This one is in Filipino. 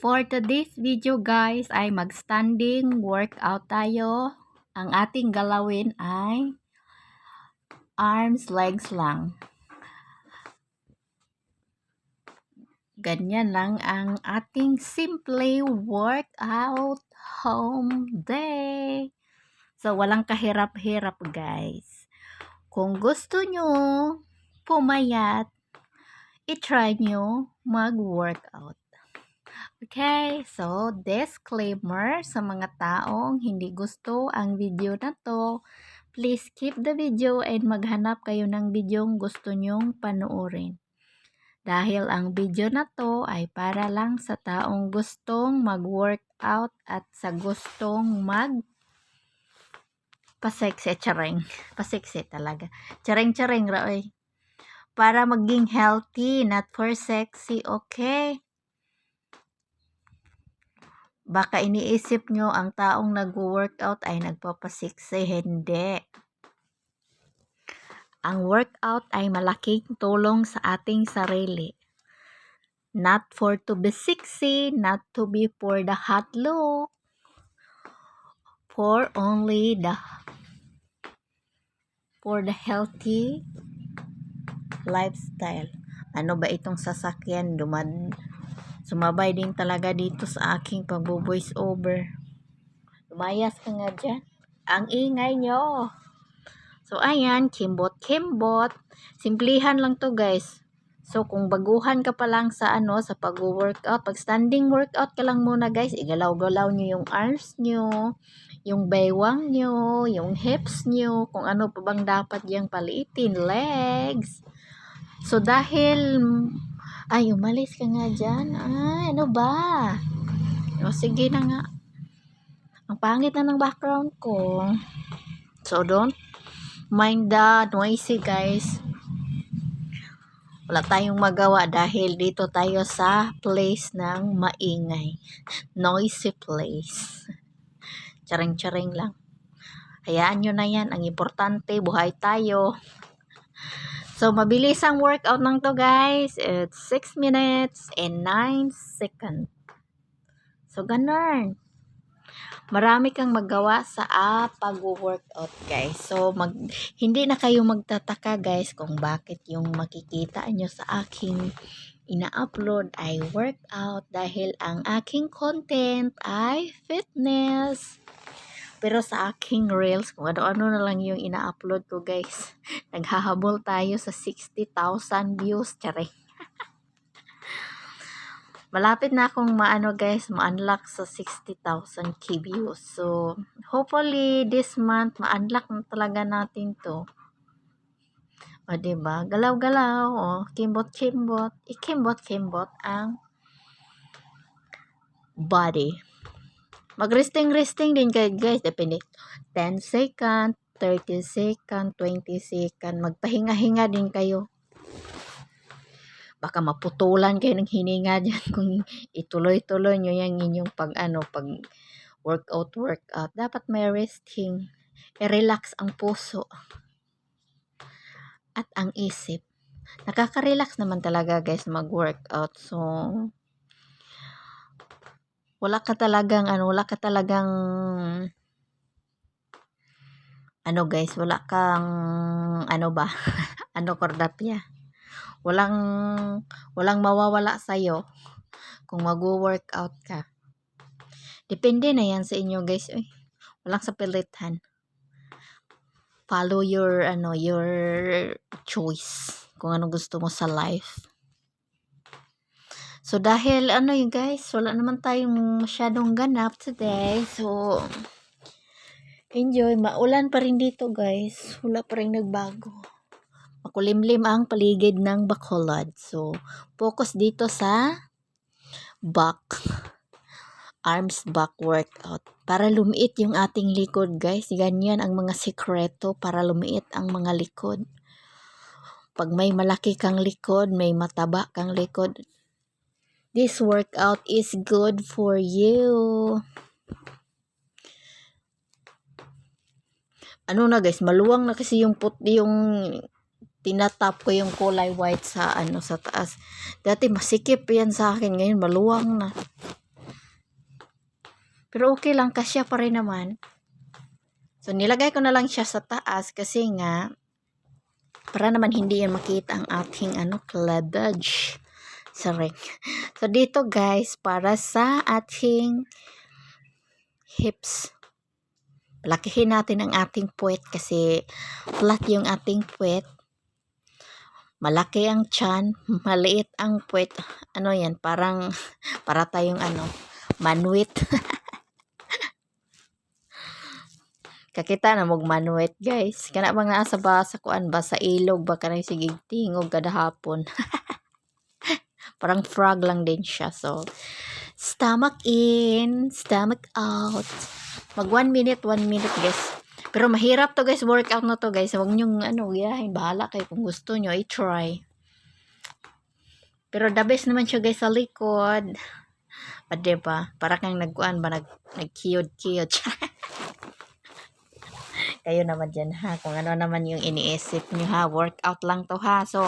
For today's video guys ay mag-standing workout tayo. Ang ating galawin ay arms, legs lang. Ganyan lang ang ating simple workout home day. So walang kahirap-hirap guys. Kung gusto nyo pumayat, i-try nyo mag-workout. Okay, so disclaimer sa mga taong hindi gusto ang video na to, please skip the video and maghanap kayo ng videong gusto nyong panoorin. Dahil ang video na to ay para lang sa taong gustong mag-workout at sa gustong paseksi, chareng. Paseksi talaga. Chareng-chareng raoy. Para maging healthy, not for sexy, okay? Baka iniisip nyo ang taong nag-workout ay nagpapasiksi. Hindi. Ang workout ay malaking tulong sa ating sarili. Not for to be sexy, not to be for the hot look. For only for the healthy lifestyle. Ano ba itong sasakyan? Sumabay din talaga dito sa aking pagbo-voice over. Lumayas ka nga dyan. Ang ingay nyo. So, ayan. Kimbot. Simplihan lang to guys. So, kung baguhan ka pa lang sa sa pag-workout, pag standing workout ka lang muna guys, igalaw-galaw nyo yung arms nyo, yung baywang nyo, yung hips nyo, kung ano pa bang dapat yung paliitin, legs. So, dahil ay, umalis ka nga dyan. Ay, ano ba? O, sige na nga. Ang pangit na ng background ko. So, don't mind the noisy, guys. Wala tayong magawa dahil dito tayo sa place ng maingay. Noisy place. Charing-charing lang. Hayaan nyo na yan. Ang importante, buhay tayo. So, mabilis ang workout ng to guys. It's 6 minutes and 9 seconds. So, ganun. Marami kang magawa sa pag-workout guys. So, hindi na kayo magtataka guys kung bakit yung makikita nyo sa aking ina-upload ay workout dahil ang aking content ay fitness. Pero sa aking reels, kung ano-ano na lang yung ina-upload ko guys, naghahabol tayo sa 60,000 views. Tsare. Malapit na akong ma-unlock sa 60,000 views. So, hopefully this month, ma-unlock na talaga natin to. O, diba? Galaw-galaw. O, kimbot-kimbot. Ikimbot-kimbot ang body. Mag-resting din kayo guys. Depende. 10 second, 30 second, 20 second. Magpahinga-hinga din kayo. Baka maputulan kayo ng hininga dyan kung ituloy-tuloy nyo yan inyong pag workout. Dapat may resting. I-relax ang puso at ang isip. Nakaka-relax naman talaga guys mag-workout. So, wala ka talagang guys, wala kang kordapya. Walang mawawala sa'yo kung mag-workout ka. Depende na yan sa inyo guys. Walang sa pilitan. Follow your choice kung ano gusto mo sa life. So, dahil guys, wala naman tayong masyadong ganap today. So, enjoy. Maulan pa rin dito guys. Wala pa rin nagbago. Makulimlim ang paligid ng Bacolod. So, focus dito sa arms back workout. Para lumiit yung ating likod guys. Ganyan ang mga sikreto para lumiit ang mga likod. Pag may malaki kang likod, may mataba kang likod, this workout is good for you. Guys, maluwang na kasi yung tinatap ko yung kulay white sa taas. Dati masikip yan sa akin, ngayon maluwang na. Pero okay lang, kasya pa rin naman. So, nilagay ko na lang siya sa taas kasi nga, para naman hindi yan makita ang ating cleavage. Sorry. So, dito guys, para sa ating hips. Palakihin natin ang ating puwet kasi flat yung ating puwet. Malaki ang tiyan, maliit ang puwet. Ano yan, parang, para tayong manuit. Kakita na mog manuit guys. Kana bang naa sa kuan ba sa ilog ba kanang sigig tingog kada hapon. Parang frog lang din siya. So, stomach in, stomach out. Mag 1 minute guys. Pero mahirap to guys, workout na to guys. Huwag nyong yahin, bahala kayo kung gusto nyo, i-try. Pero the best naman siya guys sa likod. Pa diba? Para kang nagkuan ba, nag-kiyod-kiyod. Kayo naman dyan ha, kung ano naman yung iniisip nyo ha, workout lang to ha. So,